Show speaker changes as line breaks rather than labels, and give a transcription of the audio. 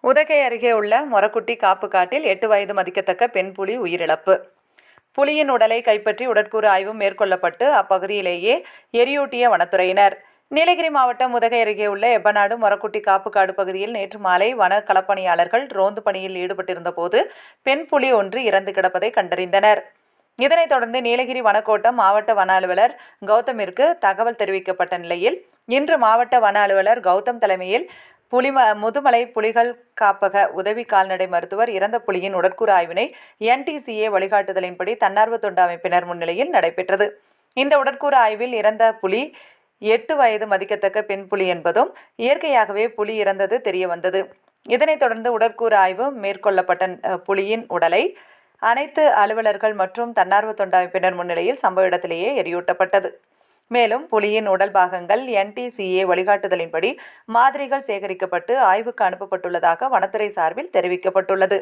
உதகை அருகே உள்ள மொரக்குட்டி காப்பு காட்டில் 8 வயது மதிக்கத்தக்க பெண் புலி உயிரிழப்பு. புலியின் உடலை கைப்பற்றி உடற்கூறு ஆய்வு மேற்கொள்ளப்பட்டு அப்பகுதியிலேயே எரியூட்டிய வனத்துறையினர். நீலகிரி மாவட்டம் உதகை அருகே உள்ள எப்பநாடு மொரக்குட்டி காப்புக்காடு பகுதியில் நேற்று மாலை வன களப்பணியாளர்கள் ரோந்து பணியில் ஈடுபட்டிருந்த போது பெண் புலி ஒன்று இறந்து கிடப்பதை கண்டறிந்தனர். இதனைத் தொடர்ந்து நீலகிரி வனக்கோட்டம் மாவட்ட வன அலுவலர் கௌதமிற்கு தகவல் தெரிவிக்கப்பட்ட நிலையில் இன்று மாவட்ட வன அலுவலர் கௌதம் தலைமையில் முதுமலை புலிகள் காப்பக உதவி கால்நடை மருத்துவர் இறந்த புலியின் உடற்கூறு ஆய்வினை NTCA வழிகாட்டுதலின்படி தன்னார்வ தொண்டு அமைப்பினர் முன்னிலையில் நடைபெற்றது. இந்த உடற்கூறு ஆய்வில் இறந்த புலி 8 வயது மதிக்கத்தக்க பெண் புலி என்பதும் இயற்கையாகவே புலி இறந்தது தெரியவந்தது. இதனைத் தொடர்ந்து உடற்கூறு ஆய்வு மேற்கொள்ளப்பட்ட புலியின் உடலை அனைத்து அலுவலர்கள் மற்றும் தன்னார்வ தொண்டு அமைப்பினர் முன்னிலையில் சம்பவ இடத்திலேயே எரியூட்டப்பட்டது. மேலும் புலியின் உடல் பாகங்கள் NTCA வழிகாட்டுதலின்படி மாதிரிகள் சேகரிக்கப்பட்டு ஆய்வுக்கு அனுப்பப்பட்டுள்ளதாக வனத்துறை சார்பில் தெரிவிக்கப்பட்டுள்ளது.